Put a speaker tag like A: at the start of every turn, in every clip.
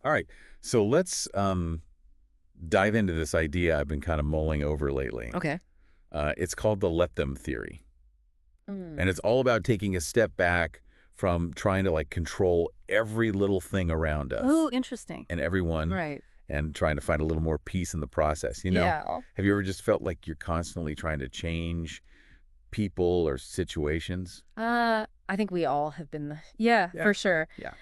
A: All right. So let's dive into this idea I've been kind of mulling over lately.
B: Okay.
A: It's called the let them theory. And
B: Mm.
A: it's all about taking a step back from trying to like control every little thing around us
B: Oh, interesting.
A: and everyone
B: Right.
A: and trying to find a little more peace in the process.
B: Yeah.
A: Have you ever just felt like you're constantly trying to change people or situations?
B: I think we all have been yeah,
A: Yeah.
B: for sure.
A: Yeah.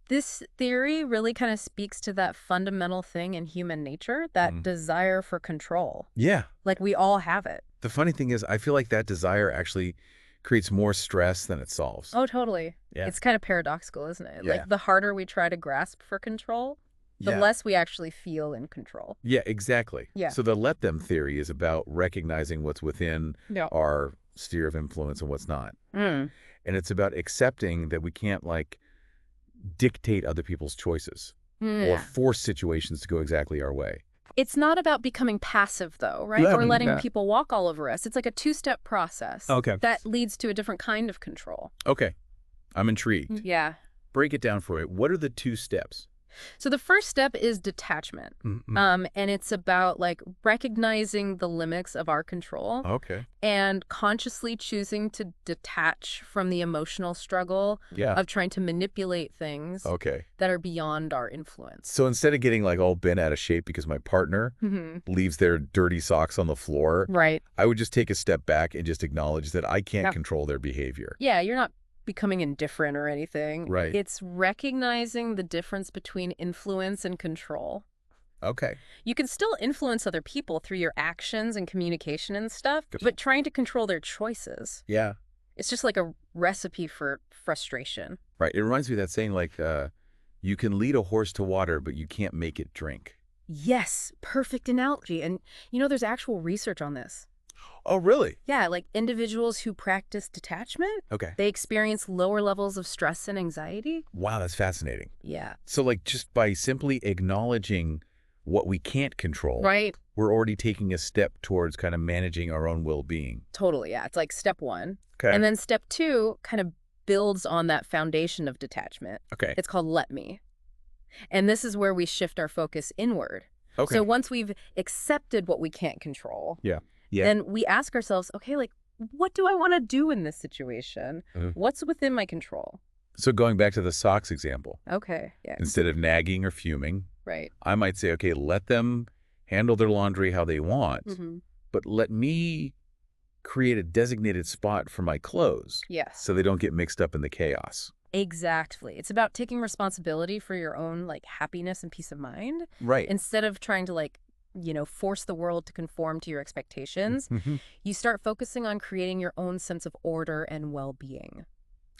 B: This theory really kind of speaks to that fundamental thing in human nature, that
A: Mm.
B: desire for control.
A: Yeah.
B: Like we all have it.
A: The funny thing is, I feel like that desire actually creates more stress than it solves.
B: Oh, totally.
A: Yeah.
B: It's kind of paradoxical, isn't it?
A: Yeah.
B: Like the harder we try to grasp for control, the
A: Yeah.
B: less we actually feel in control.
A: Yeah, exactly.
B: Yeah.
A: So the let them theory is about recognizing what's within
B: Yeah.
A: our sphere of influence and what's not.
B: Mm.
A: And it's about accepting that we can't like dictate other people's choices or
B: Yeah.
A: force situations to go exactly our way.
B: It's not about becoming passive, though, right?
A: Yeah,
B: Or letting
A: yeah.
B: people walk all over us. It's like a two-step process
A: Okay.
B: that leads to a different kind of control.
A: Okay. I'm intrigued.
B: Yeah.
A: Break it down for me. What are the two steps?
B: So the first step is detachment. And it's about like recognizing the limits of our control
A: Okay.
B: and consciously choosing to detach from the emotional struggle
A: Yeah.
B: of trying to manipulate things
A: Okay.
B: that are beyond our influence.
A: So instead of getting like all bent out of shape because my partner leaves their dirty socks on the floor,
B: Right.
A: I would just take a step back and just acknowledge that I can't
B: Yeah.
A: control their behavior.
B: Yeah, you're not becoming indifferent or anything.
A: Right.
B: It's recognizing the difference between influence and control.
A: Okay.
B: You can still influence other people through your actions and communication and stuff,
A: Good.
B: but trying to control their choices.
A: Yeah.
B: It's just like a recipe for frustration.
A: Right. It reminds me of that saying like, you can lead a horse to water, but you can't make it drink.
B: Yes, perfect analogy. And there's actual research on this.
A: Oh, really?
B: Yeah, like individuals who practice detachment,
A: Okay.
B: they experience lower levels of stress and anxiety.
A: Wow, that's fascinating.
B: Yeah.
A: So like just by simply acknowledging what we can't control,
B: Right.
A: we're already taking a step towards kind of managing our own well-being.
B: Totally. Yeah. It's like step one.
A: Okay.
B: And then step two kind of builds on that foundation of detachment.
A: Okay.
B: It's called let me. And this is where we shift our focus inward.
A: Okay.
B: So once we've accepted what we can't control,
A: Yeah. Yeah.
B: then we ask ourselves, okay, like, what do I want to do in this situation?
A: Mhm.
B: What's within my control?
A: So going back to the socks example,
B: Okay. Yeah.
A: instead of nagging or fuming,
B: Right.
A: I might say, okay, let them handle their laundry how they want,
B: Mm-hmm.
A: but let me create a designated spot for my clothes
B: Yes.
A: so they don't get mixed up in the chaos.
B: Exactly. It's about taking responsibility for your own like happiness and peace of mind
A: Right.
B: instead of trying to like, force the world to conform to your expectations.
A: Mhm.
B: You start focusing on creating your own sense of order and well-being.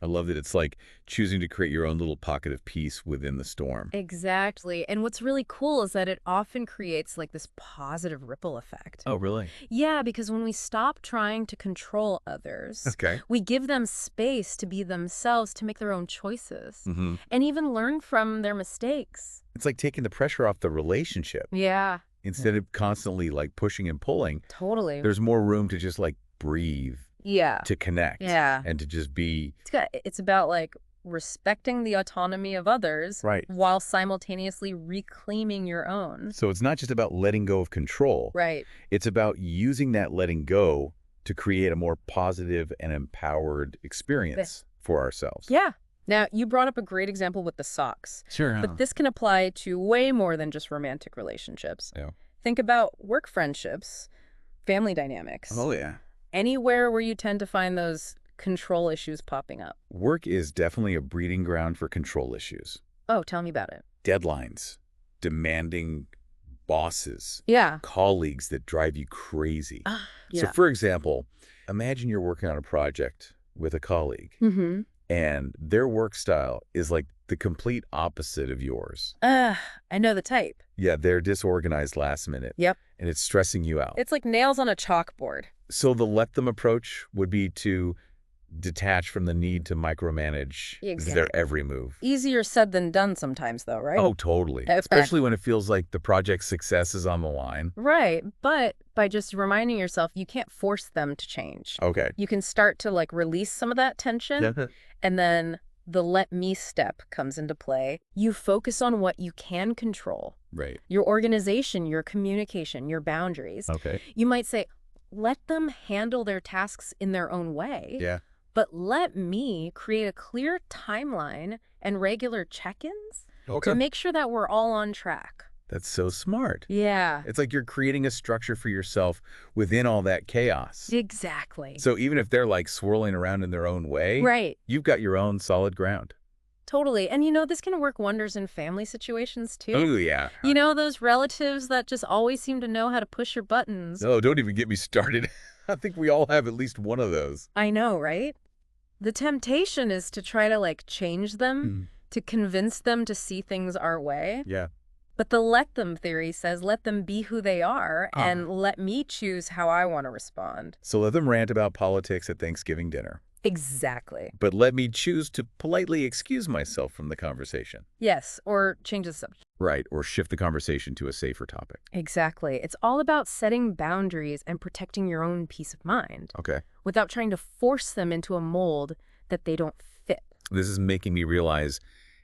A: I love that it's like choosing to create your own little pocket of peace within the storm.
B: Exactly. And what's really cool is that it often creates like this positive ripple effect.
A: Oh, really?
B: Yeah, because when we stop trying to control others,
A: Okay.
B: we give them space to be themselves, to make their own choices,
A: Mm-hmm.
B: and even learn from their mistakes.
A: It's like taking the pressure off the relationship.
B: Yeah,
A: Instead of constantly like pushing and pulling,
B: totally.
A: there's more room to just like breathe,
B: Yeah.
A: to connect,
B: Yeah.
A: and to just be
B: It's about like respecting the autonomy of others
A: right.
B: while simultaneously reclaiming your own.
A: So it's not just about letting go of control.
B: Right.
A: It's about using that letting go to create a more positive and empowered experience for ourselves.
B: Yeah. Now, you brought up a great example with the socks,
A: Sure.
B: but this can apply to way more than just romantic relationships.
A: Yeah.
B: Think about work friendships, family dynamics.
A: Oh, yeah.
B: Anywhere where you tend to find those control issues popping up.
A: Work is definitely a breeding ground for control issues.
B: Oh, tell me about it.
A: Deadlines, demanding bosses,
B: Yeah.
A: colleagues that drive you crazy.
B: Yeah.
A: So, for example, imagine you're working on a project with a colleague
B: Mm-hmm.
A: and their work style is like the complete opposite of yours.
B: I know the type.
A: Yeah, they're disorganized last minute.
B: Yep.
A: And it's stressing you out.
B: It's like nails on a chalkboard.
A: So the let them approach would be to detach from the need to micromanage
B: Exactly.
A: their every move.
B: Easier said than done sometimes, though, right?
A: Oh, totally.
B: Okay.
A: Especially when it feels like the project's success is on the line.
B: Right. But by just reminding yourself, you can't force them to change.
A: Okay.
B: You can start to like release some of that tension and then the let me step comes into play. You focus on what you can control.
A: Right.
B: Your organization, your communication, your boundaries.
A: Okay.
B: You might say, let them handle their tasks in their own way.
A: Yeah.
B: But let me create a clear timeline and regular check-ins
A: Okay.
B: to make sure that we're all on track.
A: That's so smart.
B: Yeah.
A: It's like you're creating a structure for yourself within all that chaos.
B: Exactly.
A: So even if they're like swirling around in their own way,
B: Right.
A: you've got your own solid ground.
B: Totally. And this can work wonders in family situations too.
A: Oh, yeah.
B: Those relatives that just always seem to know how to push your buttons.
A: No, don't even get me started. I think we all have at least one of those.
B: I know, right? The temptation is to try to change them, to convince them to see things our way.
A: Yeah.
B: But the let them theory says let them be who they are and let me choose how I want to respond.
A: So let them rant about politics at Thanksgiving dinner.
B: Exactly.
A: But let me choose to politely excuse myself from the conversation.
B: Yes, or change the subject.
A: Right, or shift the conversation to a safer topic.
B: Exactly. It's all about setting boundaries and protecting your own peace of mind
A: Okay.
B: without trying to force them into a mold that they don't fit.
A: This is making me realize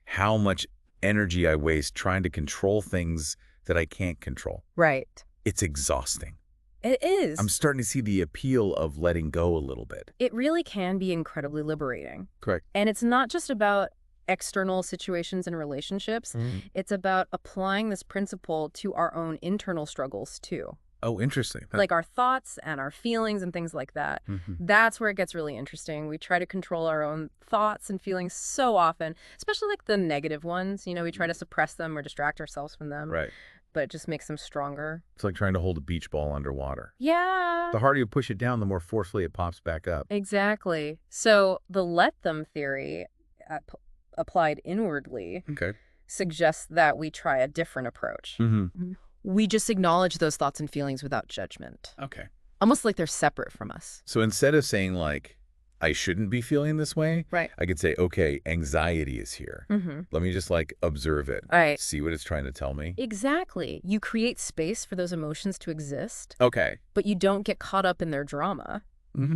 A: how much energy I waste trying to control things that I can't control.
B: Right.
A: It's exhausting.
B: It is.
A: I'm starting to see the appeal of letting go a little bit.
B: It really can be incredibly liberating.
A: Correct.
B: And it's not just about external situations and relationships. It's about applying this principle to our own internal struggles too.
A: Oh, interesting.
B: Like our thoughts and our feelings and things like that. That's where it gets really interesting. We try to control our own thoughts and feelings so often, especially the negative ones. We try to suppress them or distract ourselves from them.
A: Right.
B: But it just makes them stronger.
A: It's like trying to hold a beach ball underwater.
B: Yeah.
A: The harder you push it down, the more forcefully it pops back up.
B: Exactly. So the let them theory applied inwardly suggests that we try a different approach. We just acknowledge those thoughts and feelings without judgment.
A: Okay.
B: Almost like they're separate from us.
A: So instead of saying I shouldn't be feeling this way,
B: Right.
A: I could say, okay, anxiety is here. Let me just observe it.
B: Right.
A: See what it's trying to tell me.
B: Exactly. You create space for those emotions to exist,
A: Okay.
B: but you don't get caught up in their drama.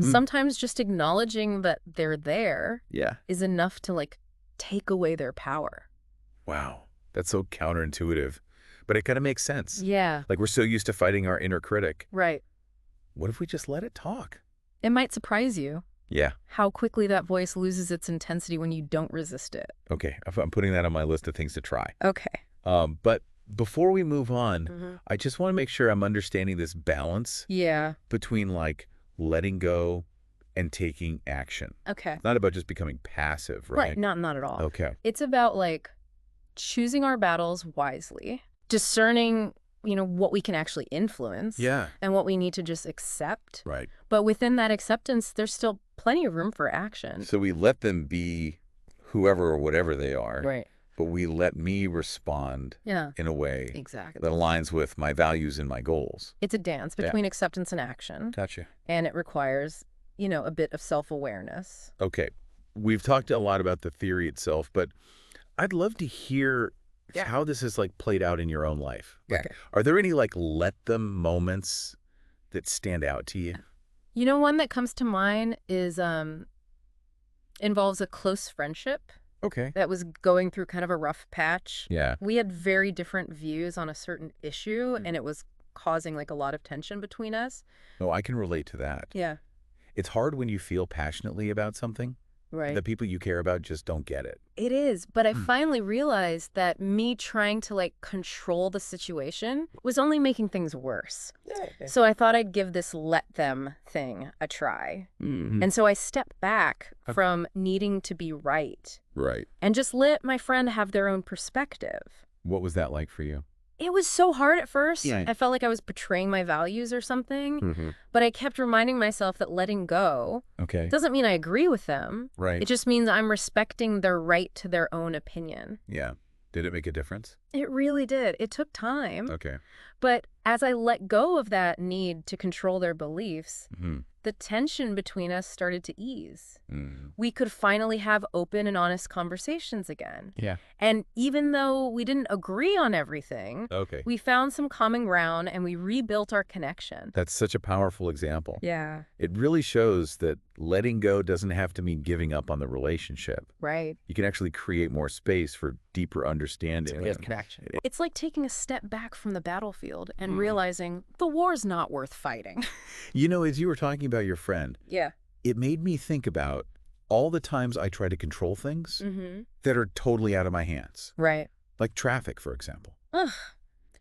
B: Sometimes just acknowledging that they're there is enough to take away their power.
A: Wow. That's so counterintuitive. But it kind of makes sense.
B: Yeah.
A: We're so used to fighting our inner critic.
B: Right.
A: What if we just let it talk?
B: It might surprise you
A: Yeah.
B: how quickly that voice loses its intensity when you don't resist it.
A: Okay. I'm putting that on my list of things to try.
B: Okay.
A: But before we move on, I just want to make sure I'm understanding this balance
B: Yeah.
A: between letting go and taking action.
B: Okay.
A: It's not about just becoming passive, right?
B: Right. Not at all.
A: Okay.
B: It's about choosing our battles wisely, discerning, what we can actually influence.
A: Yeah.
B: And what we need to just accept.
A: Right.
B: But within that acceptance, there's still plenty of room for action.
A: So we let them be whoever or whatever they are.
B: Right.
A: But we let me respond in a way
B: Exactly.
A: that aligns with my values and my goals.
B: It's a dance between acceptance and action.
A: Gotcha.
B: And it requires, a bit of self-awareness.
A: Okay. We've talked a lot about the theory itself, but I'd love to hear how this is played out in your own life. Are there any let them moments that stand out to you?
B: One that comes to mind is involves a close friendship.
A: Okay.
B: That was going through kind of a rough patch.
A: Yeah.
B: We had very different views on a certain issue, and it was causing a lot of tension between us.
A: Oh, I can relate to that.
B: Yeah.
A: It's hard when you feel passionately about something.
B: Right.
A: The people you care about just don't get it.
B: It is. But I finally realized that me trying to control the situation was only making things worse. So I thought I'd give this let them thing a try. And so I stepped back from needing to be right.
A: Right.
B: And just let my friend have their own perspective.
A: What was that like for you?
B: It was so hard at first.
A: Yeah.
B: I felt like I was betraying my values or something. But I kept reminding myself that letting go doesn't mean I agree with them.
A: Right.
B: It just means I'm respecting their right to their own opinion.
A: Yeah. Did it make a difference?
B: It really did. It took time.
A: Okay.
B: But as I let go of that need to control their beliefs, the tension between us started to ease.
A: Mm.
B: We could finally have open and honest conversations again.
A: Yeah.
B: And even though we didn't agree on everything,
A: Okay.
B: we found some common ground and we rebuilt our connection.
A: That's such a powerful example.
B: Yeah.
A: It really shows that letting go doesn't have to mean giving up on the relationship.
B: Right.
A: You can actually create more space for deeper understanding and
C: connection.
B: It's like taking a step back from the battlefield and realizing the war's not worth fighting.
A: You know, as you were talking about your friend,
B: Yeah.
A: it made me think about all the times I try to control things
B: Mm-hmm.
A: that are totally out of my hands.
B: Right.
A: Like traffic, for example.
B: Ugh.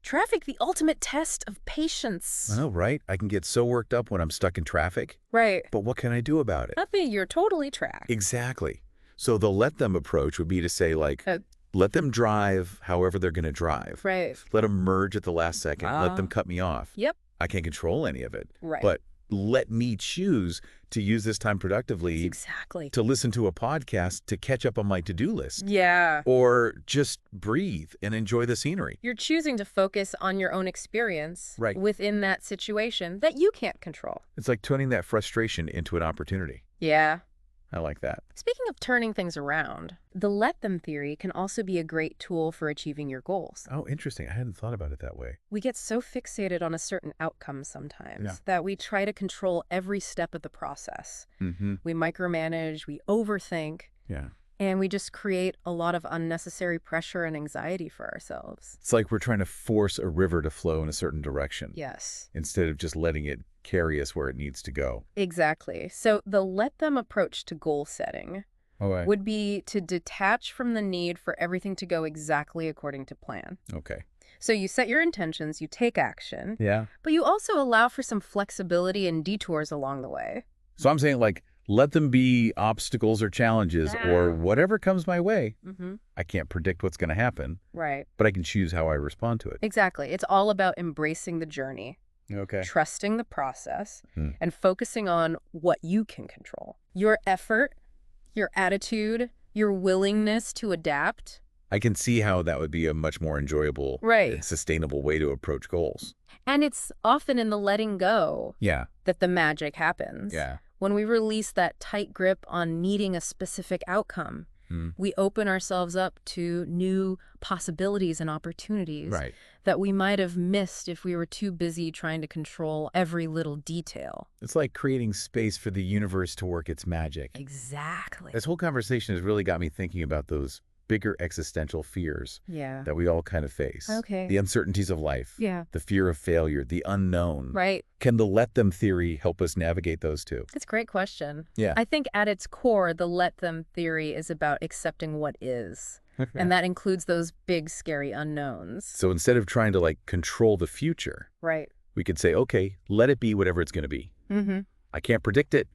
B: Traffic, the ultimate test of patience.
A: I know, right? I can get so worked up when I'm stuck in traffic,
B: Right.
A: but what can I do about it?
B: Nothing, you're totally tracked.
A: Exactly. So the let them approach would be to say, like, let them drive however they're going to drive.
B: Right.
A: Let them merge at the last second. Let them cut me off.
B: Yep.
A: I can't control any of it.
B: Right.
A: But let me choose to use this time productively
B: Exactly.
A: to listen to a podcast to catch up on my to-do list.
B: Yeah.
A: Or just breathe and enjoy the scenery.
B: You're choosing to focus on your own experience
A: Right.
B: within that situation that you can't control.
A: It's like turning that frustration into an opportunity.
B: Yeah.
A: I like that.
B: Speaking of turning things around, the let them theory can also be a great tool for achieving your goals.
A: Oh, interesting. I hadn't thought about it that way.
B: We get so fixated on a certain outcome sometimes
A: Yeah.
B: that we try to control every step of the process.
A: Mm-hmm.
B: We micromanage, we overthink,
A: Yeah.
B: and we just create a lot of unnecessary pressure and anxiety for ourselves.
A: It's like we're trying to force a river to flow in a certain direction
B: Yes.
A: instead of just letting it carry us where it needs to go.
B: Exactly. So the let them approach to goal setting
A: Okay.
B: would be to detach from the need for everything to go exactly according to plan.
A: Okay.
B: So you set your intentions, you take action,
A: Yeah.
B: but you also allow for some flexibility and detours along the way.
A: So I'm saying, like, let them be obstacles or challenges or
B: Yeah.
A: whatever comes my way.
B: Mm-hmm.
A: I can't predict what's going to happen,
B: Right.
A: but I can choose how I respond to it.
B: Exactly. It's all about embracing the journey,
A: Okay.
B: trusting the process,
A: Hmm.
B: and focusing on what you can control. Your effort, your attitude, your willingness to adapt.
A: I can see how that would be a much more enjoyable
B: Right.
A: and sustainable way to approach goals.
B: And it's often in the letting go
A: Yeah.
B: that the magic happens.
A: Yeah.
B: When we release that tight grip on needing a specific outcome, we open ourselves up to new possibilities and opportunities
A: Right.
B: that we might have missed if we were too busy trying to control every little detail.
A: It's like creating space for the universe to work its magic.
B: Exactly.
A: This whole conversation has really got me thinking about those bigger existential fears
B: Yeah.
A: that we all kind of face.
B: Okay.
A: The uncertainties of life.
B: Yeah.
A: The fear of failure, the unknown.
B: Right.
A: Can the let them theory help us navigate those too?
B: That's a great question.
A: Yeah.
B: I think at its core, the let them theory is about accepting what is. And that includes those big, scary unknowns.
A: So instead of trying to like control the future,
B: Right.
A: we could say, okay, let it be whatever it's going to be.
B: Mm-hmm.
A: I can't predict it,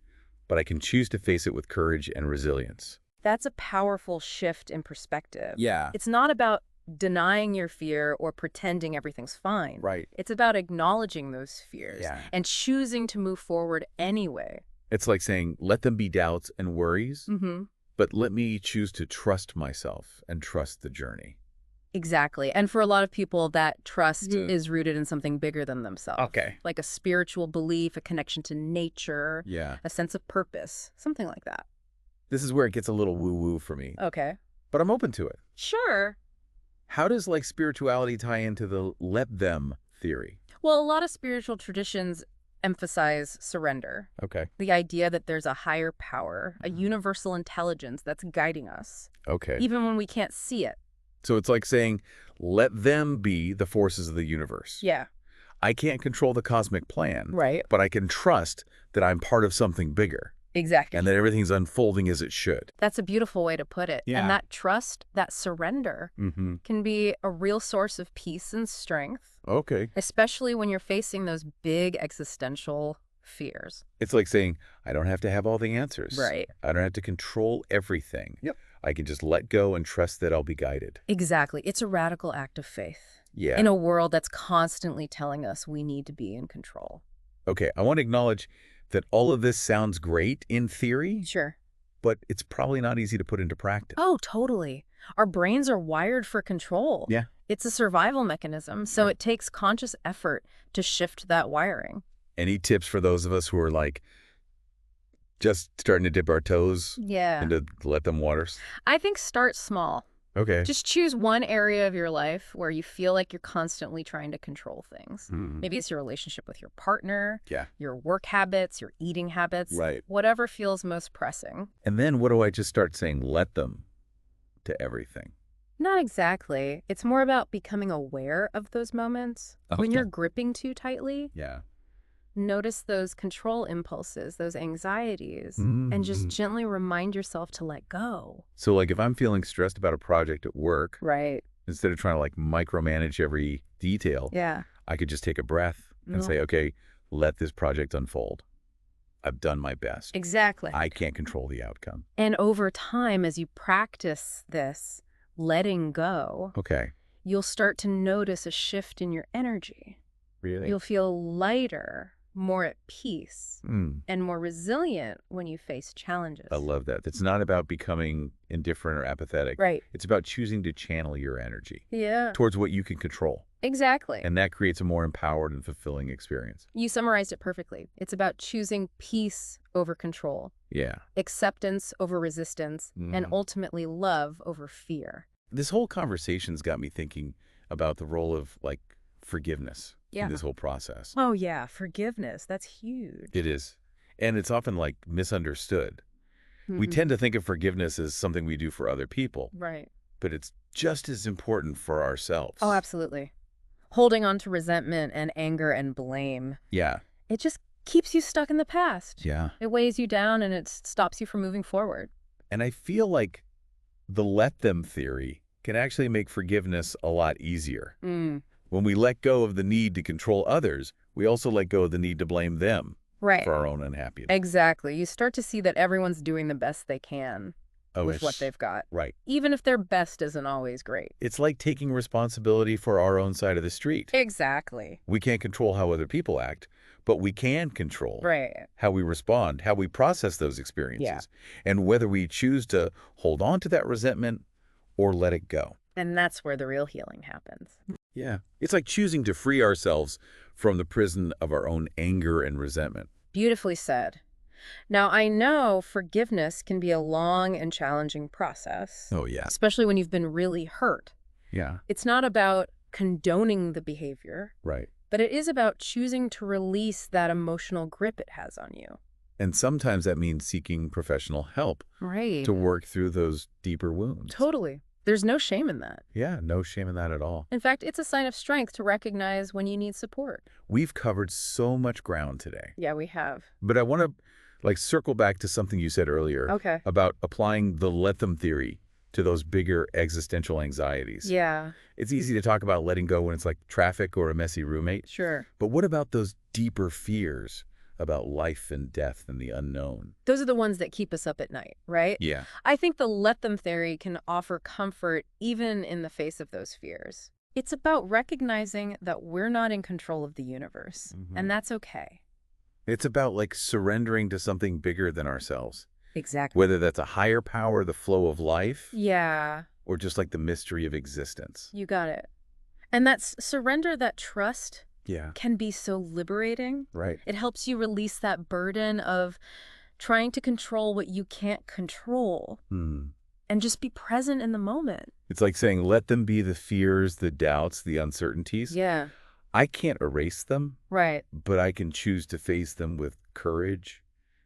A: but I can choose to face it with courage and resilience.
B: That's a powerful shift in perspective.
A: Yeah.
B: It's not about denying your fear or pretending everything's fine.
A: Right.
B: It's about acknowledging those fears
A: Yeah.
B: and choosing to move forward anyway.
A: It's like saying, let them be doubts and worries,
B: Mm-hmm.
A: but let me choose to trust myself and trust the journey.
B: Exactly. And for a lot of people, that trust is rooted in something bigger than themselves.
A: Okay.
B: Like a spiritual belief, a connection to nature,
A: Yeah.
B: a sense of purpose, something like that.
A: This is where it gets a little woo-woo for me,
B: Okay.
A: but I'm open to it.
B: Sure.
A: How does like spirituality tie into the let them theory?
B: Well, a lot of spiritual traditions emphasize surrender.
A: Okay.
B: The idea that there's a higher power, a universal intelligence that's guiding us,
A: Okay.
B: even when we can't see it.
A: So it's like saying, let them be the forces of the universe.
B: Yeah.
A: I can't control the cosmic plan,
B: Right.
A: but I can trust that I'm part of something bigger
B: Exactly.
A: and that everything's unfolding as it should.
B: That's a beautiful way to put it.
A: Yeah.
B: And that trust, that surrender,
A: Mm-hmm.
B: can be a real source of peace and strength,
A: Okay.
B: especially when you're facing those big existential fears.
A: It's like saying, I don't have to have all the answers.
B: Right.
A: I don't have to control everything.
C: Yep.
A: I can just let go and trust that I'll be guided.
B: Exactly. It's a radical act of faith
A: Yeah.
B: in a world that's constantly telling us we need to be in control.
A: Okay. I want to acknowledge that all of this sounds great in theory,
B: Sure.
A: but it's probably not easy to put into practice.
B: Oh, totally. Our brains are wired for control.
A: Yeah.
B: It's a survival mechanism, so it takes conscious effort to shift that wiring.
A: Any tips for those of us who are like Just starting to dip our toes
B: Yeah.
A: into let them waters?
B: I think start small.
A: Okay.
B: Just choose one area of your life where you feel like you're constantly trying to control things.
A: Hmm.
B: Maybe it's your relationship with your partner,
A: Yeah.
B: your work habits, your eating habits,
A: Right.
B: whatever feels most pressing.
A: And then what do I just start saying? Let them to everything.
B: Not exactly. It's more about becoming aware of those moments. When you're gripping too tightly,
A: Yeah.
B: notice those control impulses, those anxieties, and just gently remind yourself to let go.
A: So like if I'm feeling stressed about a project at work,
B: Right.
A: instead of trying to like micromanage every detail,
B: Yeah.
A: I could just take a breath and say, okay, let this project unfold. I've done my best.
B: Exactly.
A: I can't control the outcome.
B: And over time, as you practice this, letting go,
A: Okay.
B: you'll start to notice a shift in your energy.
A: Really?
B: You'll feel lighter, more at peace,
A: Mm,
B: and more resilient when you face challenges.
A: I love that. It's not about becoming indifferent or apathetic.
B: Right.
A: It's about choosing to channel your energy
B: Yeah.
A: towards what you can control.
B: Exactly.
A: And that creates a more empowered and fulfilling experience.
B: You summarized it perfectly. It's about choosing peace over control,
A: Yeah.
B: acceptance over resistance, and
A: Mhm.
B: ultimately love over fear.
A: This whole conversation's got me thinking about the role of like forgiveness in this whole process.
B: Oh, yeah. Forgiveness. That's huge.
A: It is. And it's often like misunderstood. We tend to think of forgiveness as something we do for other people,
B: Right.
A: but it's just as important for ourselves.
B: Oh, absolutely. Holding on to resentment and anger and blame,
A: Yeah.
B: it just keeps you stuck in the past.
A: Yeah.
B: It weighs you down and it stops you from moving forward.
A: And I feel like the let them theory can actually make forgiveness a lot easier. When we let go of the need to control others, we also let go of the need to blame them
B: Right.
A: for our own unhappiness.
B: Exactly. You start to see that everyone's doing the best they can with what they've got,
A: Right.
B: even if their best isn't always great.
A: It's like taking responsibility for our own side of the street.
B: Exactly.
A: We can't control how other people act, but we can control
B: Right.
A: how we respond, how we process those experiences, and whether we choose to hold on to that resentment or let it go.
B: And that's where the real healing happens.
A: Yeah. It's like choosing to free ourselves from the prison of our own anger and resentment.
B: Beautifully said. Now, I know forgiveness can be a long and challenging process,
A: Oh, yeah.
B: especially when you've been really hurt.
A: Yeah.
B: It's not about condoning the behavior,
A: Right.
B: but it is about choosing to release that emotional grip it has on you.
A: And sometimes that means seeking professional help
B: Right.
A: to work through those deeper wounds.
B: Totally. There's no shame in that.
A: Yeah, no shame in that at all.
B: In fact, it's a sign of strength to recognize when you need support.
A: We've covered so much ground today.
B: Yeah, we have.
A: But I want to circle back to something you said earlier
B: Okay.
A: about applying the let them theory to those bigger existential anxieties.
B: Yeah,
A: It's easy to talk about letting go when it's like traffic or a messy roommate.
B: sure.
A: But what about those deeper fears about life and death and the unknown?
B: Those are the ones that keep us up at night, right?
A: Yeah.
B: I think the let them theory can offer comfort even in the face of those fears. It's about recognizing that we're not in control of the universe, and that's okay.
A: It's about like surrendering to something bigger than ourselves,
B: Exactly.
A: whether that's a higher power, the flow of life,
B: Yeah,
A: or just like the mystery of existence.
B: you got it. And that's surrender, that trust
A: Yeah.
B: can be so liberating.
A: Right.
B: It helps you release that burden of trying to control what you can't control and just be present in the moment.
A: It's like saying, let them be the fears, the doubts, the uncertainties.
B: Yeah,
A: I can't erase them,
B: right.
A: but I can choose to face them with courage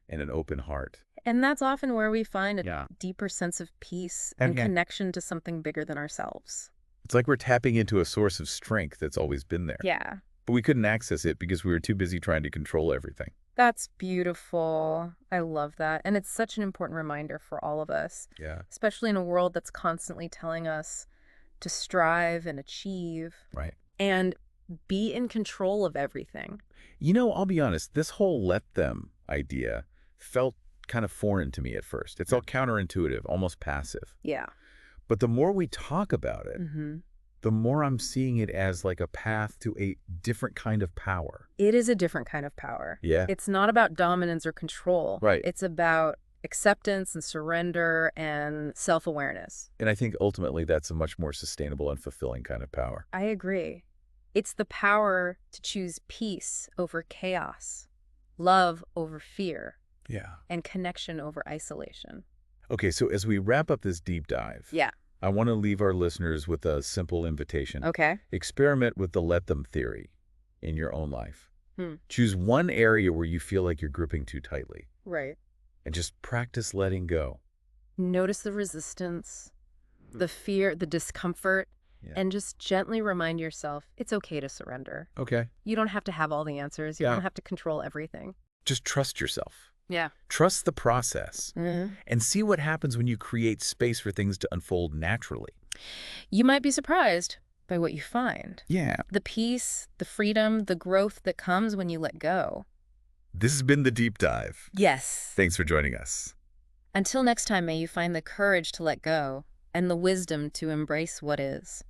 A: and an open heart.
B: And that's often where we find a
A: Yeah.
B: deeper sense of peace and
A: Okay.
B: connection to something bigger than ourselves.
A: It's like we're tapping into a source of strength that's always been there.
B: Yeah,
A: But we couldn't access it because we were too busy trying to control everything.
B: that's beautiful. I love that. And it's such an important reminder for all of us,
A: Yeah.
B: especially in a world that's constantly telling us to strive and achieve
A: Right.
B: and be in control of everything.
A: You know, I'll be honest, this whole let them idea felt kind of foreign to me at first. It's all counterintuitive, almost passive.
B: Yeah.
A: But the more we talk about it, the more I'm seeing it as like a path to a different kind of power.
B: It is a different kind of power.
A: Yeah.
B: It's not about dominance or control.
A: Right.
B: It's about acceptance and surrender and self-awareness.
A: And I think ultimately that's a much more sustainable and fulfilling kind of power.
B: I agree. It's the power to choose peace over chaos, love over fear,
A: Yeah.
B: and connection over isolation.
A: Okay, so as we wrap up this deep dive,
B: Yeah.
A: I want to leave our listeners with a simple invitation.
B: Okay.
A: Experiment with the let them theory in your own life.
B: Hmm.
A: Choose one area where you feel like you're gripping too tightly
B: Right.
A: and just practice letting go.
B: Notice the resistance, the fear, the discomfort,
A: Yeah.
B: and just gently remind yourself it's okay to surrender.
A: Okay.
B: You don't have to have all the answers. You
A: Yeah.
B: don't have to control everything.
A: Just trust yourself.
B: Yeah.
A: Trust the process
B: Mm-hmm.
A: and see what happens when you create space for things to unfold naturally.
B: You might be surprised by what you find.
A: Yeah.
B: The peace, the freedom, the growth that comes when you let go.
A: This has been The Deep Dive.
B: Yes.
A: Thanks for joining us.
B: Until next time, may you find the courage to let go and the wisdom to embrace what is.